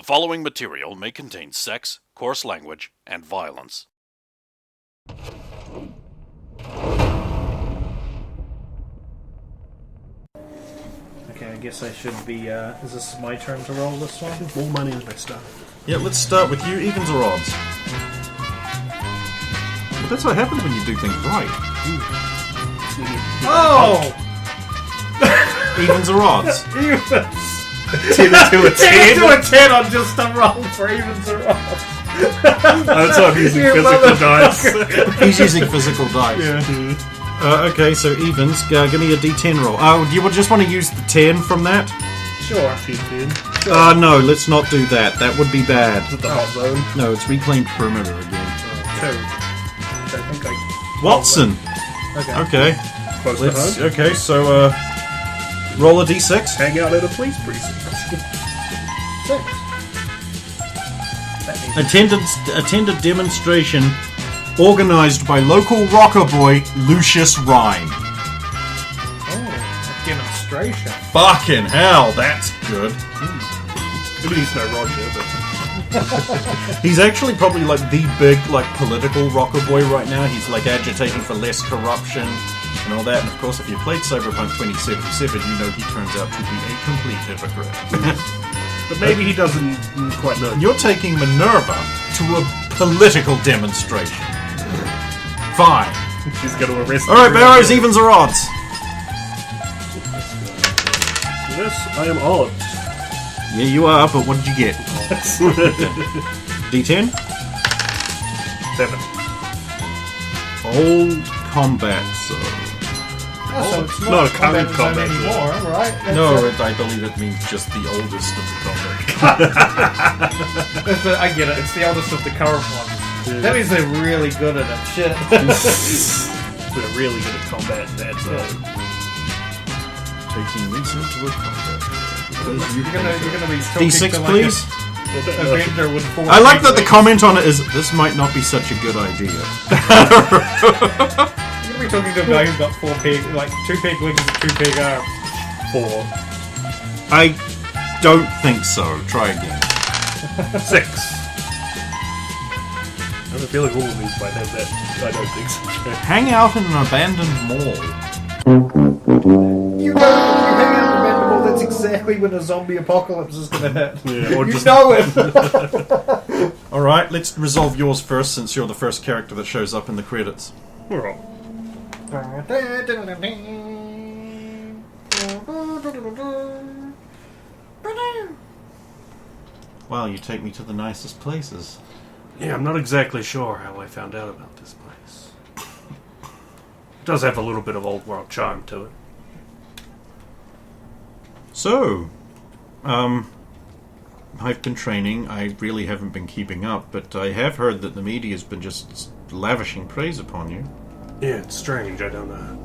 following material may contain sex, coarse language, and violence. Okay, I guess I should be, is this my turn to roll this one? More money is my stuff. Yeah, let's start with you. Evens or odds? But that's what happens when you do things right. Oh! Evens or odds? Evens! 10 to a 10. 10 to a 10 on just a roll for evens or odds. That's why I'm using You physical dice. He's using physical dice. Yeah. Okay, so evens. Give me a d10 roll. Oh, do you just want to use the 10 from that? Sure. 10. No, let's not do that. That would be bad. Is it the hot zone? No, it's reclaimed perimeter again. 2. I think I... Watson! Okay. Close to home. Okay, so, roll a d6. Hang out at a police precinct. 6. Attended demonstration organized by local rocker boy Lucius Rhyme. Oh, a demonstration. Fucking hell, that's good. Maybe he's no Roger, but... He's actually probably like the big political rocker boy right now. He's agitating for less corruption and all that. And of course, if you played Cyberpunk 2077, you know he turns out to be a complete hypocrite. But maybe he doesn't quite know. You're taking Minerva to a political demonstration. Fine. She's going to arrest Alright, Barrows, evens or odds? Yes, I am odd. Yeah, you are, but what did you get? D10? 7. Old combat, so... Oh, so it's not not a current combat zone anymore, right? No, I believe it means just the oldest of the combat. I get it. It's the oldest of the current ones. Yeah. That means they're really good at it. Shit. We're really good at combat in that zone. Taking recent to a combat. You're gonna be talking D6, to please. a vendor with 4 I like that the legs. comment on it is, this might not be such a good idea. You're gonna be talking to a guy who's got 2 peg legs and 2 peg arms. 4. I don't think so. Try again. 6. I have a feeling all of these might have that. I don't think so. Hang out in an abandoned mall. You know, if you hang out in the Mandible, that's exactly when a zombie apocalypse is gonna hit. Yeah, or You just know it! Alright, let's resolve yours first since you're the first character that shows up in the credits. Oh. Wow, you take me to the nicest places. Yeah, I'm not exactly sure how I found out about this place. It does have a little bit of old world charm to it. So, I've been training. I really haven't been keeping up, but I have heard that the media's been just lavishing praise upon you. Yeah, it's strange. I don't know.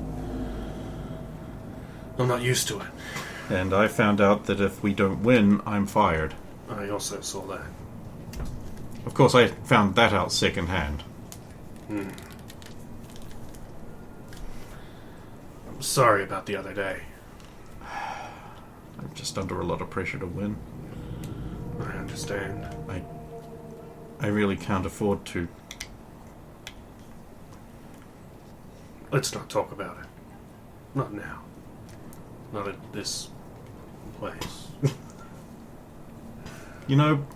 I'm not used to it. And I found out that if we don't win, I'm fired. I also saw that. Of course, I found that out secondhand. I'm sorry about the other day. I'm just under a lot of pressure to win. I understand. I really can't afford to. Let's not talk about it. Not now. Not at this place. You know,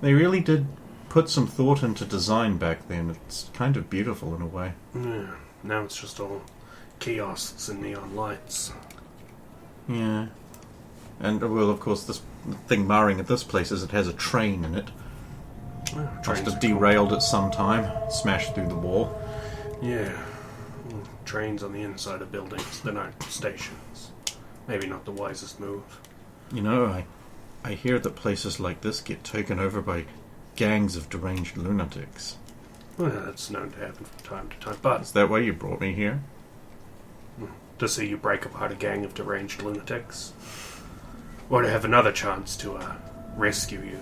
they really did put some thought into design back then. It's kind of beautiful in a way. Yeah, now it's just all kiosks and neon lights. Yeah. And, well, of course, this thing marring at this place is it has a train in it. Oh, Must have derailed at some time, smashed through the wall. Yeah. Trains on the inside of buildings. They're not stations. Maybe not the wisest move. You know, I hear that places like this get taken over by gangs of deranged lunatics. Well, that's known to happen from time to time, but Is that why you brought me here? to see you break apart a gang of deranged lunatics, or to have another chance to rescue you.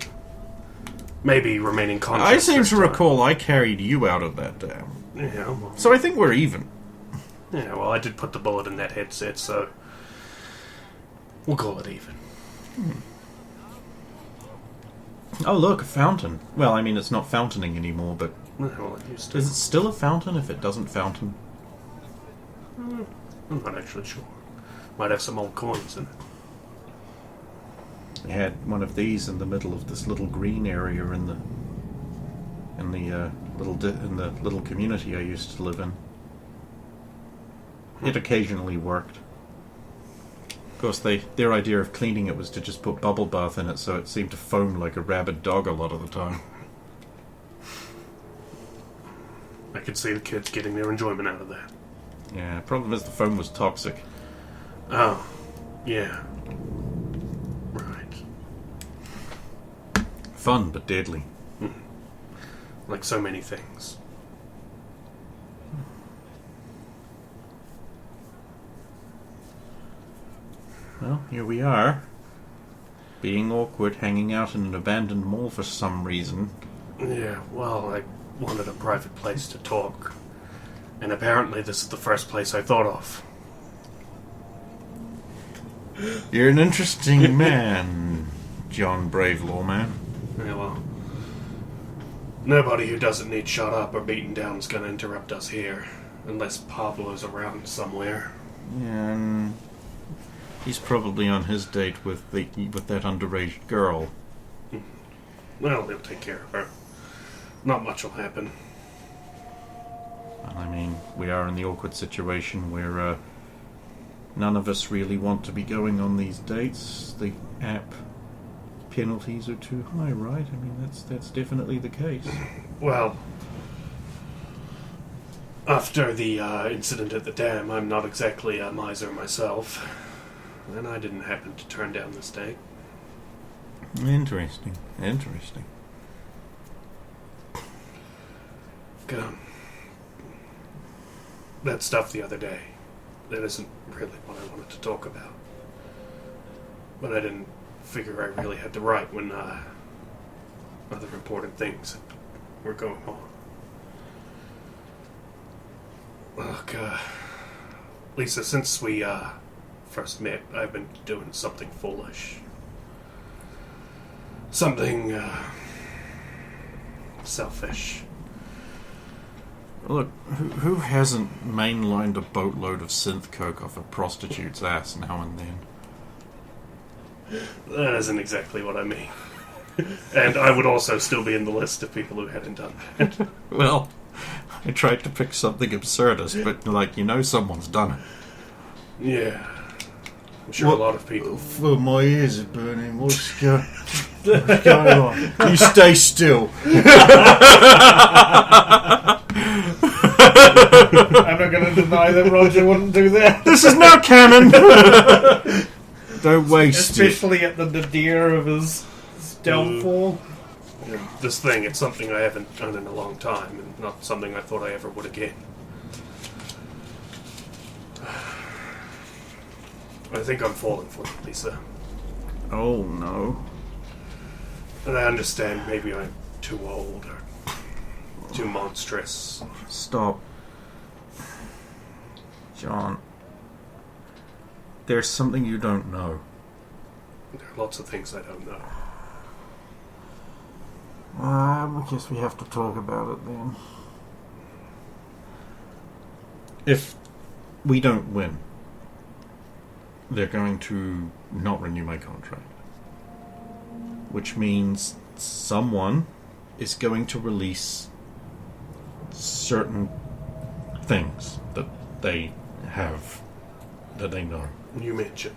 Maybe remaining conscious. I seem this to time. recall I carried you out of that dam. Yeah, well, So I think we're even. yeah, well, I did put the bullet in that headset, so we'll call it even. Oh, look, a fountain. Well, I mean, it's not fountaining anymore, but Well, it used to. is it still a fountain if it doesn't fountain? I'm not actually sure. Might have some old coins in it. They had one of these in the middle of this little green area in the little community I used to live in. It occasionally worked. Of course, their idea of cleaning it was to just put bubble bath in it, so it seemed to foam like a rabid dog a lot of the time. I could see the kids getting their enjoyment out of that. Yeah, problem is the foam was toxic. Oh, yeah. Right. Fun, but deadly. Like so many things. Well, here we are. Being awkward, hanging out in an abandoned mall for some reason. Yeah, well, I wanted a private place to talk. And apparently this is the first place I thought of. You're an interesting man, John Brave Lawman. Yeah, well, nobody who doesn't need shut up or beaten down is going to interrupt us here. Unless Pablo's around somewhere. Yeah, and he's probably on his date with that underage girl. Well, they'll take care of her. Not much will happen. Well, I mean, we are in the awkward situation where none of us really want to be going on these dates. The app penalties are too high, right? I mean, that's definitely the case. Well, after the incident at the dam, I'm not exactly a miser myself. And I didn't happen to turn down this date. Interesting. That stuff the other day, that isn't really what I wanted to talk about. But I didn't figure I really had the right when other important things were going on. Look, Lisa, since we first met, I've been doing something foolish. Something selfish. Look, who hasn't mainlined a boatload of synth coke off a prostitute's ass now and then? That isn't exactly what I mean. And I would also still be in the list of people who hadn't done that. Well, I tried to pick something absurdist, but someone's done it. Yeah. I'm sure a lot of people. Well, my ears are burning. What's going on? You stay still. I'm not going to deny that Roger wouldn't do that. This is now canon. Don't waste Especially at the nadir of his downfall. This thing, it's something I haven't done in a long time, and not something I thought I ever would again. I think I'm falling for it, Lisa. Oh, no. And I understand maybe I'm too old or too monstrous. Stop. John. There's something you don't know. There are lots of things I don't know. I guess we have to talk about it then. If we don't win, they're going to not renew my contract. Which means someone is going to release certain things that they have, that they know. You mentioned.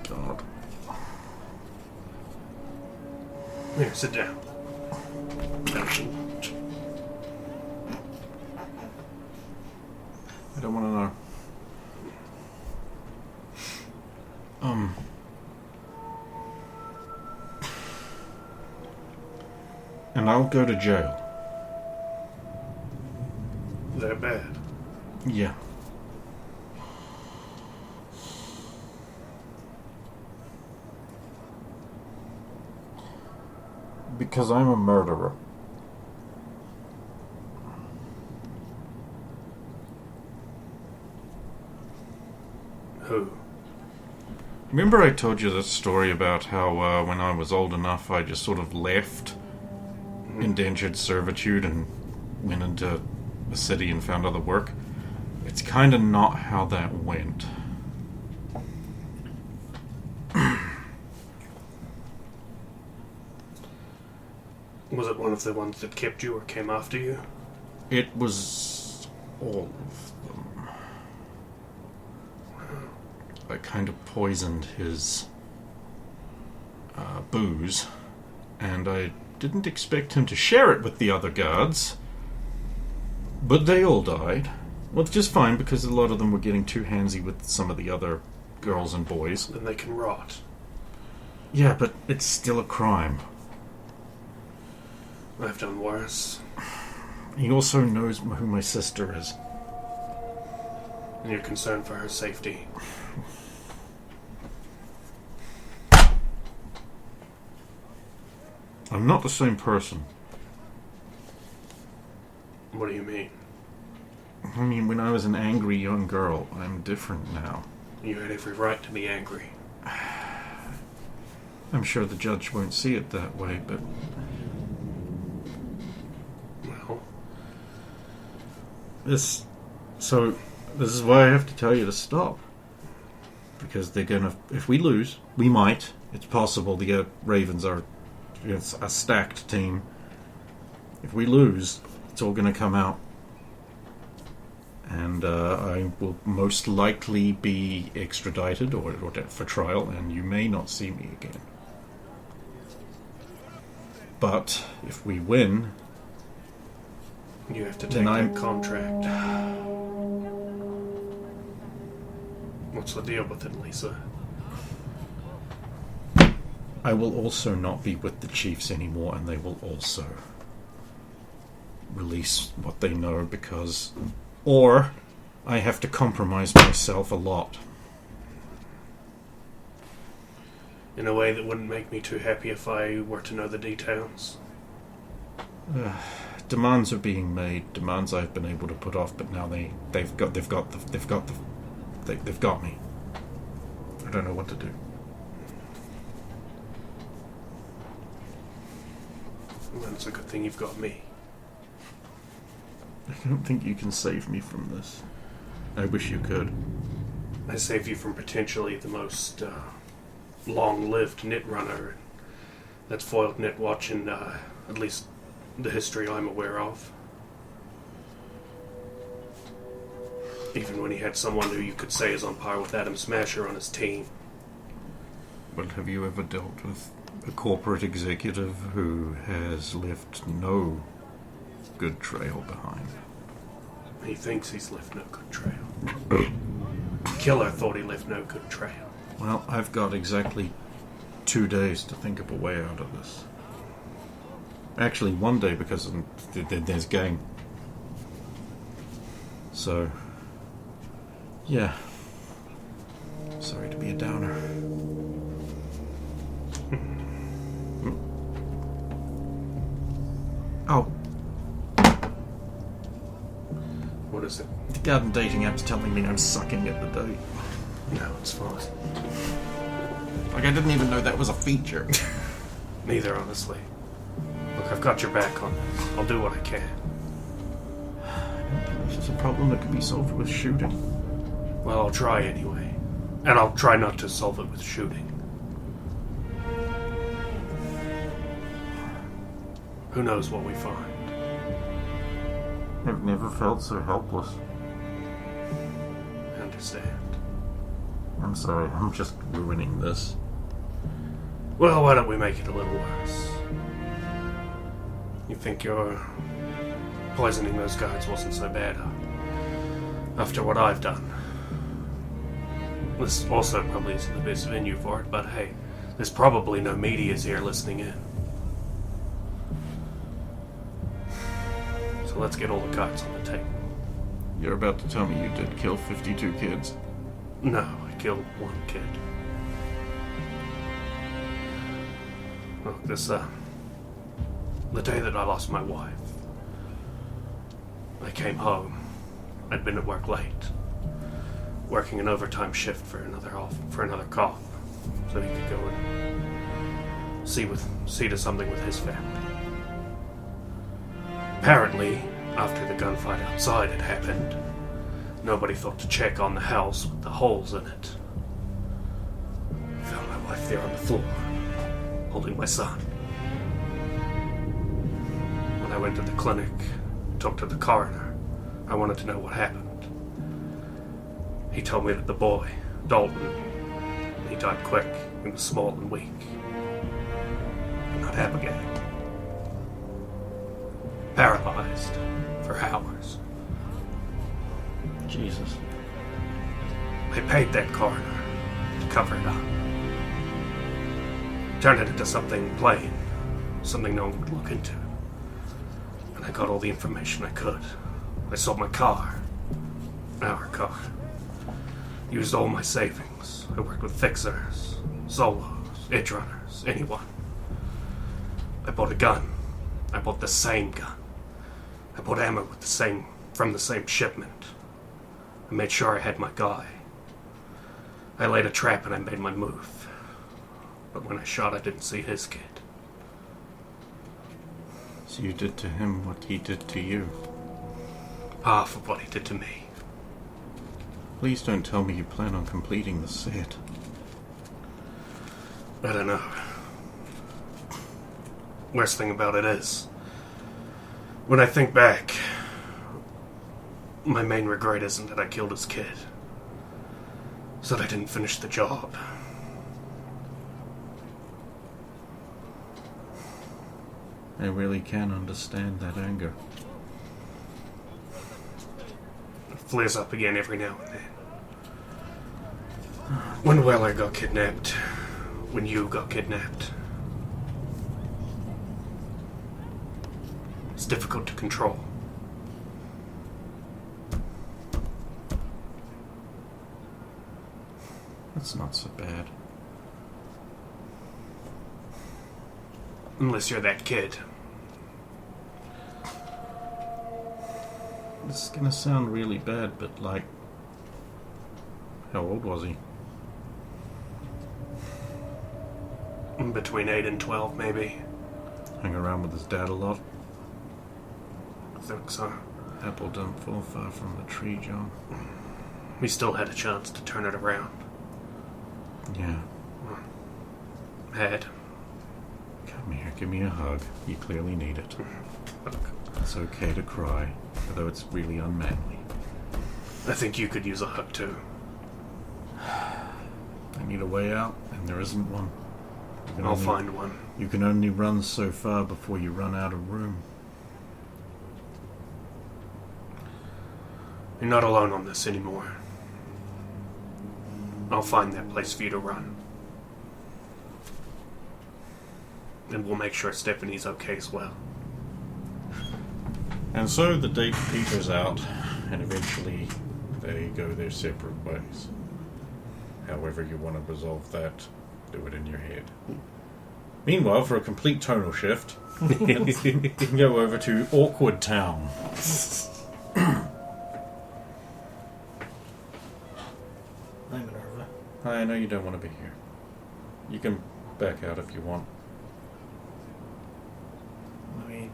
God. Here, sit down. I don't want to know. And I'll go to jail. That bad? Yeah. Because I'm a murderer. Who? Remember I told you that story about how when I was old enough I just sort of left indentured servitude and went into a city and found other work? It's kind of not how that went. Was it one of the ones that kept you or came after you? It was all of them. I kind of poisoned his booze, and I didn't expect him to share it with the other guards, but they all died. Well, just fine, because a lot of them were getting too handsy with some of the other girls and boys. Then they can rot. Yeah, but it's still a crime. I've done worse. He also knows who my sister is. And you're concerned for her safety. I'm not the same person. What do you mean? I mean, when I was an angry young girl, I'm different now. You had every right to be angry. I'm sure the judge won't see it that way, but... Well... This is why I have to tell you to stop. Because they're gonna... If we lose, we might. It's possible the Ravens are a stacked team. If we lose, it's all gonna come out. And I will most likely be extradited or for trial, and you may not see me again. But if we win, you have to take that contract. What's the deal with it, Lisa? I will also not be with the Chiefs anymore, and they will also release what they know because... Or I have to compromise myself a lot. In a way that wouldn't make me too happy if I were to know the details. Demands are being made. Demands I've been able to put off, but now they've got me. I don't know what to do. Well, it's a good thing you've got me. I don't think you can save me from this. I wish you could. I save you from potentially the most long-lived knit runner that's foiled knit watch in at least the history I'm aware of. Even when he had someone who you could say is on par with Adam Smasher on his team. Well, have you ever dealt with a corporate executive who has left no good trail behind? He thinks he's left no good trail. Killer thought he left no good trail. Well, I've got exactly 2 days to think of a way out of this. Actually, 1 day because there's game. So, yeah. Sorry to be a downer. Oh. What is it? The garden dating app's telling me I'm sucking at the date. No, it's fine. Like, I didn't even know that was a feature. Neither, honestly. Look, I've got your back on this. I'll do what I can. I don't think this is a problem that could be solved with shooting. Well, I'll try anyway. And I'll try not to solve it with shooting. Who knows what we find? I've never felt so helpless. I understand. I'm sorry, I'm just ruining this. Well, why don't we make it a little worse? You think your poisoning those guards wasn't so bad, huh? After what I've done. This also probably isn't the best venue for it, but hey, there's probably no medias here listening in. So let's get all the cards on the table. You're about to tell me you did kill 52 kids? No, I killed one kid. Look, the day that I lost my wife, I came home. I'd been at work late, working an overtime shift for another cop. so he could go and see to something with his family. Apparently, after the gunfight outside had happened, nobody thought to check on the house with the holes in it. I found my wife there on the floor, holding my son. When I went to the clinic, talked to the coroner, I wanted to know what happened. He told me that the boy, Dalton, he died quick. He was small and weak. Not Abigail. Paralyzed for hours. Jesus. They paid that coroner to cover it up. Turned it into something plain, something no one would look into. And I got all the information I could. I sold my car. Our car. Used all my savings. I worked with fixers, solos, edge runners, anyone. I bought a gun. I bought the same gun. I bought ammo with from the same shipment. I made sure I had my guy. I laid a trap and I made my move. But when I shot, I didn't see his kid. So you did to him what he did to you? Half of what he did to me. Please don't tell me you plan on completing the set. I don't know. Worst thing about it is, when I think back, my main regret isn't that I killed his kid. It's that I didn't finish the job. I really can understand that anger. It flares up again every now and then. When Weller got kidnapped, when you got kidnapped, it's difficult to control. That's not so bad. Unless you're that kid. This is gonna sound really bad, but like... How old was he? Between 8 and 12, maybe. Hang around with his dad a lot? I think so. Apple don't fall far from the tree, John. We still had a chance to turn it around. Yeah. Had. Come here, give me a hug. You clearly need it. Look, It's okay to cry, although it's really unmanly. I think you could use a hug too. I need a way out, and there isn't one. I'll find one. You can only run so far before you run out of room. You're not alone on this anymore. I'll find that place for you to run. And we'll make sure Stephanie's okay as well. And so the date peters out, and eventually they go their separate ways. However you want to resolve that, do it in your head. Meanwhile, for a complete tonal shift, you can go over to Awkward Town. I'm Minerva. I know you don't want to be here. You can back out if you want. I mean,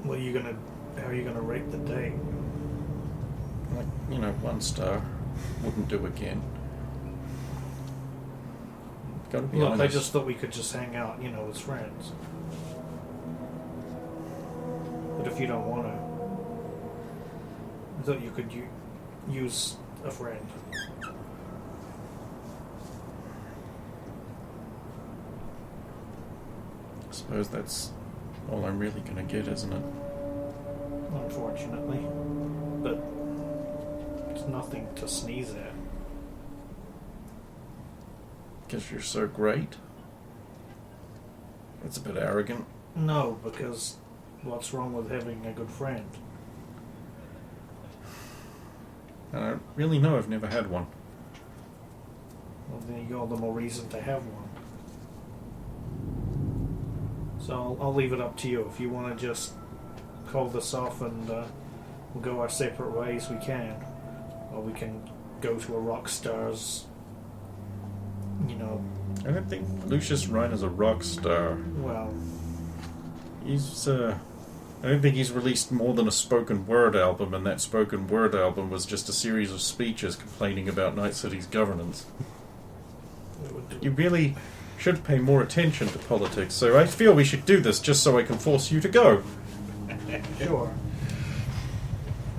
how are you gonna rate the day? Like, 1 star. Wouldn't do again. Gotta be Look, honest. I just thought we could just hang out, as friends. But if you don't want to, I thought you could use a friend. I suppose that's all I'm really gonna get, isn't it? Unfortunately. But it's nothing to sneeze at. Because you're so great? It's a bit arrogant. No, because what's wrong with having a good friend? I don't really know, I've never had one. Well, then you got all the more reason to have one. So I'll leave it up to you. If you want to just call this off and we'll go our separate ways, we can. Or we can go to a rock star's, know. I don't think Lucius Ryan is a rock star. Well, He's, I don't think he's released more than a spoken word album, and that spoken word album was just a series of speeches complaining about Night City's governance. You really should pay more attention to politics, so I feel we should do this just so I can force you to go. sure.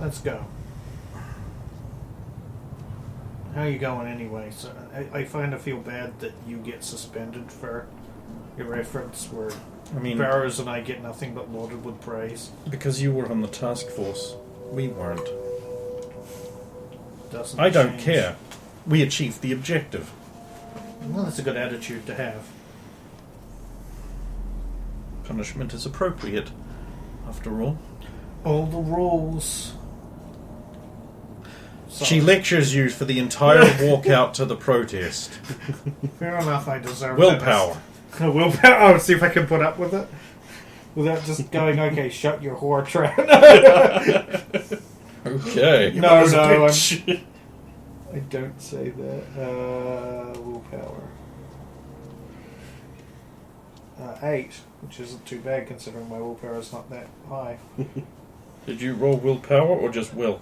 Let's go. How you going anyway? So I kind of feel bad that you get suspended for your efforts where I mean, Barrows and I get nothing but lauded with praise. because you were on the task force, we weren't. Doesn't I don't change. care. We achieved the objective. Well, that's a good attitude to have. Punishment is appropriate, after all. All the rules. She lectures you for the entire walk out to the protest. Fair enough, I deserve Willpower. that. Willpower. Oh, see if I can put up with it. Without just going, okay, shut your whore trap. Okay. No, I don't say that. Willpower. 8, which isn't too bad considering my willpower is not that high. Did you roll willpower or just will?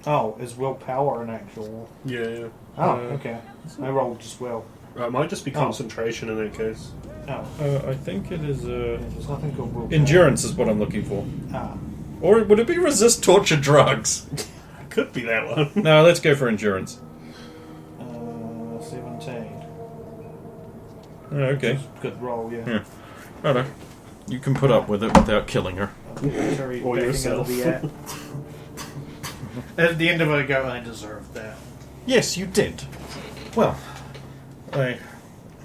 Oh, is willpower an actual? Yeah. Oh, okay. I rolled just will. It might just be concentration in that case. Oh, I think it is there's nothing called willpower. endurance is what I'm looking for. Ah, Or would it be resist torture drugs? Could be that one. No, let's go for endurance. 17. Oh, okay. Good roll, yeah. Yeah. Righto. You can put up with it without killing her. Very Or backing yourself. of the At the end of it, I go, I deserved that. Yes, you did. Well, I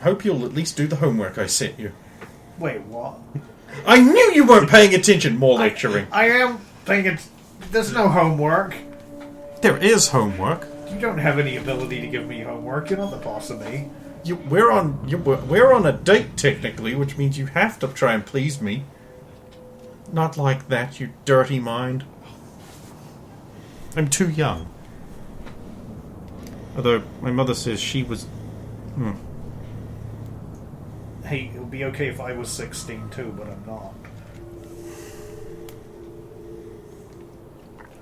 hope you'll at least do the homework I sent you. Wait, what? I knew you weren't paying attention. More lecturing. I am thinking there's no homework. There is homework. You don't have any ability to give me homework. You're not the boss of me. We're on a date technically, which means you have to try and please me. Not like that, you dirty mind. I'm too young. Although my mother says she was. Hey, it would be okay if I was 16 too, but I'm not.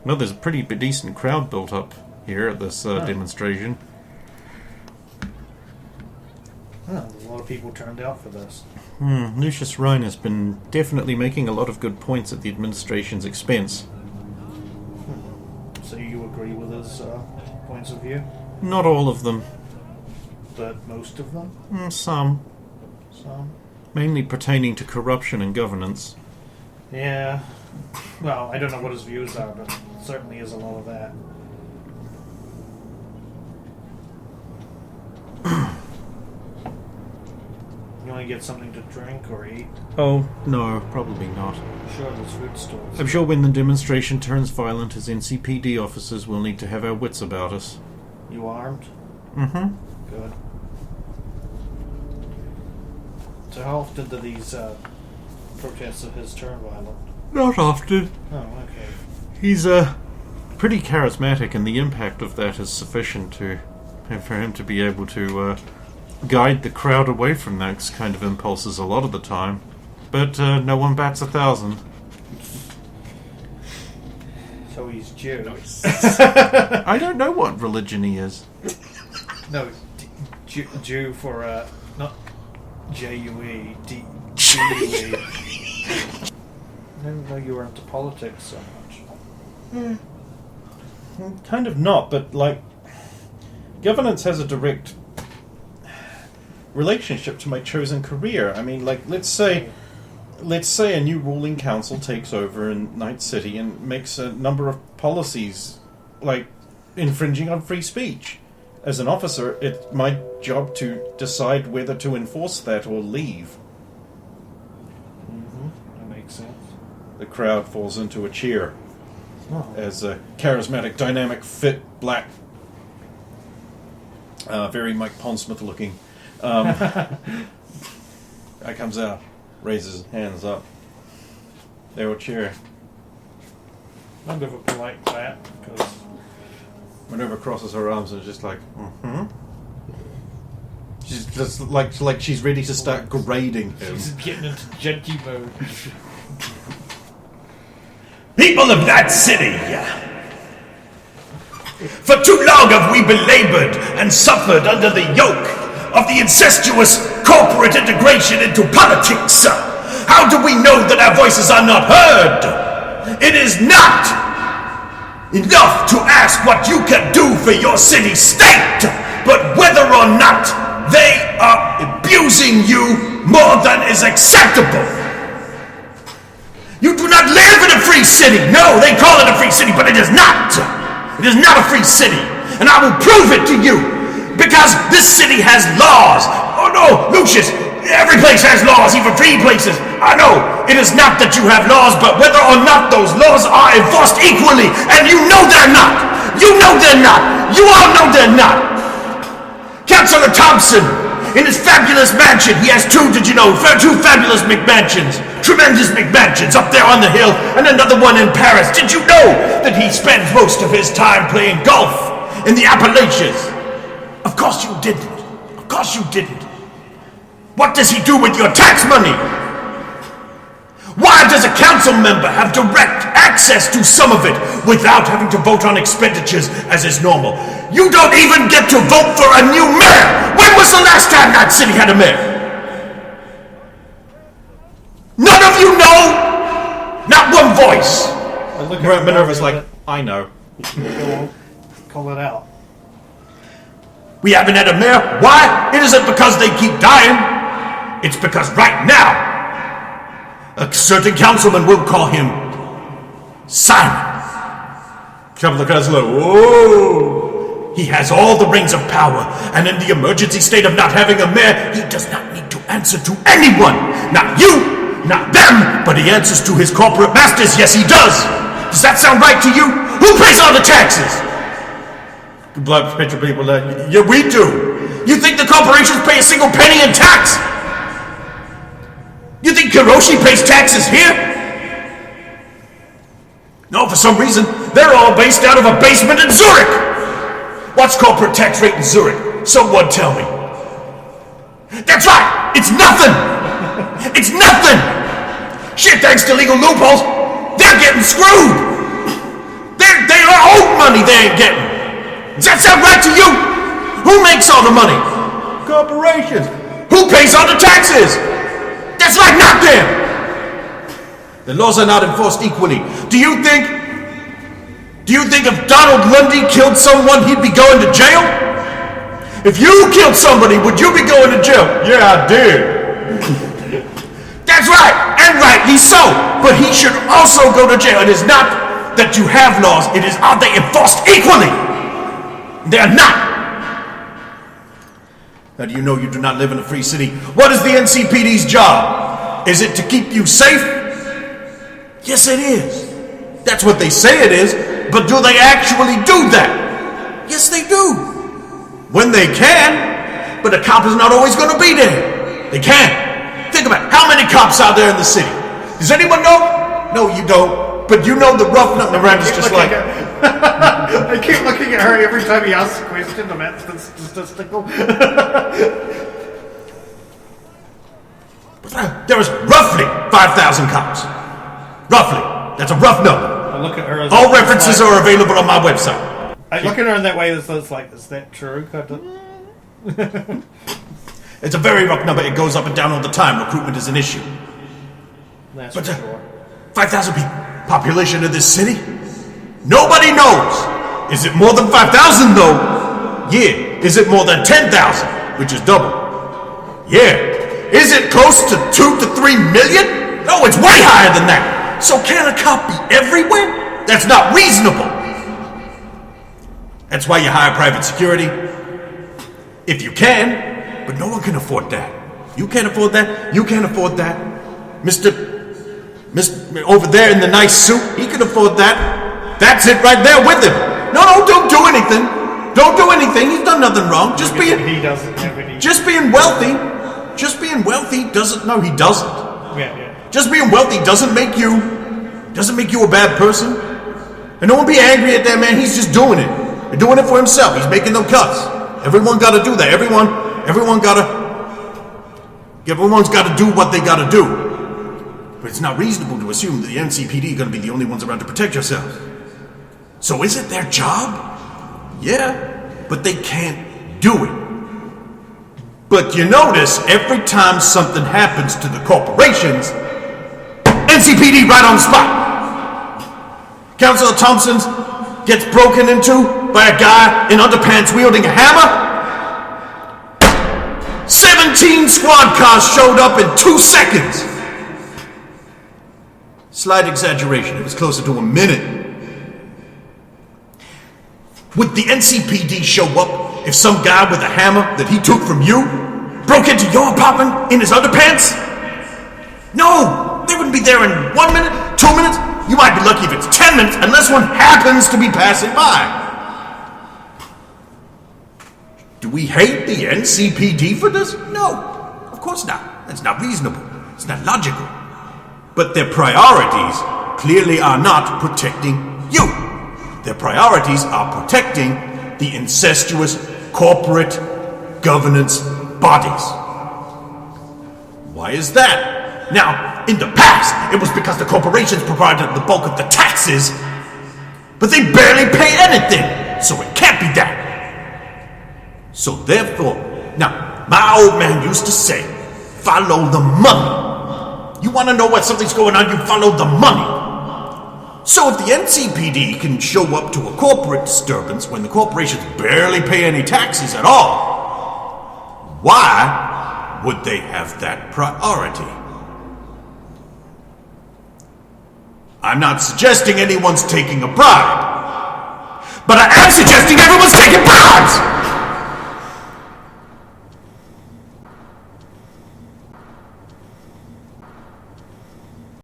Well, there's a pretty decent crowd built up here at this demonstration. Well, a lot of people turned out for this. Lucius Ryan has been definitely making a lot of good points at the administration's expense. So you agree with his points of view? Not all of them. But most of them? Some. Some? Mainly pertaining to corruption and governance. Yeah. Well, I don't know what his views are, but certainly is a lot of that. You want to get something to drink or eat? Oh, no, probably not. Sure, there's food stores. I'm sure when the demonstration turns violent, as NCPD officers will need to have our wits about us. You armed? Mm-hmm. Good. So how often do these protests of his turn violent? Not often. Oh, okay. He's pretty charismatic, and the impact of that is sufficient for him to be able to guide the crowd away from those kind of impulses a lot of the time. But no one bats 1,000. So he's Jew. I don't know what religion he is. No, Jew for, not J-U-E, D-G-U-E. I didn't know you were into politics so much. Kind of not, but, like, governance has a direct relationship to my chosen career. I mean, like, let's say a new ruling council takes over in Night City and makes a number of policies, like, infringing on free speech. As an officer, it's my job to decide whether to enforce that or leave. That makes sense. The crowd falls into a cheer Oh. as a charismatic, dynamic, fit, black, very Mike Pondsmith looking. Guy comes out, raises his hands up. They will cheer. I'll give a polite clap, because Minerva crosses her arms and is just like, She's just like she's ready to start grading him. He's getting into genty mode. People of that city, for too long have we belabored and suffered under the yoke of the incestuous corporate integration into politics. How do we know that our voices are not heard? It is not enough to ask what you can do for your city-state, but whether or not they are abusing you more than is acceptable. You do not live in a free city. No, they call it a free city, but it is not. It is not a free city, and I will prove it to you, because this city has laws. Oh no, Lucius, every place has laws, even free places. I know, it is not that you have laws, but whether or not those laws are enforced equally, and you know they're not. You know they're not. You all know they're not. Councilor Thompson, in his fabulous mansion, he has two fabulous McMansions, tremendous McMansions up there on the hill, and another one in Paris. Did you know that he spends most of his time playing golf in the Appalachians? Of course you didn't. Of course you didn't. What does he do with your tax money? Why does a council member have direct access to some of it without having to vote on expenditures as is normal? You don't even get to vote for a new mayor! When was the last time that city had a mayor? None of you know! Not one voice! Minerva's like, I know. Call it out. We haven't had a mayor. Why? It isn't because they keep dying. It's because right now, a certain councilman will call him Simon. Couple of guys like, whoa. He has all the reins of power, and in the emergency state of not having a mayor, he does not need to answer to anyone. Not you, not them, but he answers to his corporate masters. Yes, he does. Does that sound right to you? Who pays all the taxes? Blood petrol people like, Yeah, we do. You think the corporations pay a single penny in tax? You think Kiroshi pays taxes here? No, for some reason, they're all based out of a basement in Zurich. What's corporate tax rate in Zurich? Someone tell me. That's right, it's nothing. It's nothing. Shit, thanks to legal loopholes, they're getting screwed. They are owed money they ain't getting. Does that sound right to you? Who makes all the money? corporations. Who pays all the taxes? That's right, not them. The laws are not enforced equally. Do you think if Donald Lundy killed someone, he'd be going to jail? If you killed somebody, would you be going to jail? Yeah, I did. That's right, and rightly so. But he should also go to jail. It is not that you have laws, it is, are they enforced equally? They're not. How do you know you do not live in a free city? What is the NCPD's job? Is it to keep you safe? Yes, it is. That's what they say it is, but do they actually do that? Yes, they do. When they can, but a cop is not always going to be there. They can't. Think about it. How many cops are there in the city? Does anyone know? No, you don't. But you know the rough number. Miranda's just like... I keep looking at her every time he asks a question. That's statistical. There is roughly 5,000 cops. Roughly. That's a rough number. I look at her as all references are available on my website. I look at her in that way that's like, is that true? It's a very rough number. It goes up and down all the time. Recruitment is an issue. That's But for sure. 5,000 people. Population of this city? Nobody knows. Is it more than 5,000 though? Yeah. Is it more than 10,000? Which is double. Yeah. Is it close to 2 to 3 million? No, it's way higher than that. So can a cop be everywhere? That's not reasonable. That's why you hire private security. If you can, but no one can afford that. You can't afford that. You can't afford that. Mr. over there in the nice suit, he can afford that. That's it right there with him. No, don't do anything. Don't do anything. He's done nothing wrong. Just being He doesn't have any. just being wealthy. Just being wealthy doesn't. No, he doesn't. Yeah. Just being wealthy doesn't make you a bad person. And don't be angry at that man. He's just doing it. He's doing it for himself. He's making no cuts. Everyone got to do that. Everyone Everyone's got to do what they got to do. But it's not reasonable to assume that the NCPD are going to be the only ones around to protect yourselves. So is it their job? Yeah, but they can't do it. But you notice every time something happens to the corporations, NCPD right on the spot. Councilor Thompson's gets broken into by a guy in underpants wielding a hammer. 17 squad cars showed up in 2 seconds. Slight exaggeration, it was closer to a minute. Would the NCPD show up if some guy with a hammer that he took from you broke into your apartment in his underpants? No, they wouldn't be there in 1 minute, 2 minutes. You might be lucky if it's 10 minutes, unless one happens to be passing by. Do we hate the NCPD for this? No, of course not. That's not reasonable. It's not logical. But their priorities clearly are not protecting you. Their priorities are protecting the incestuous corporate governance bodies. Why is that? Now, in the past, it was because the corporations provided the bulk of the taxes, but they barely pay anything, so it can't be that. So therefore, now, my old man used to say, follow the money. You want to know where something's going on, you follow the money. So if the NCPD can show up to a corporate disturbance when the corporations barely pay any taxes at all, why would they have that priority? I'm not suggesting anyone's taking a bribe, but I am suggesting everyone's taking bribes!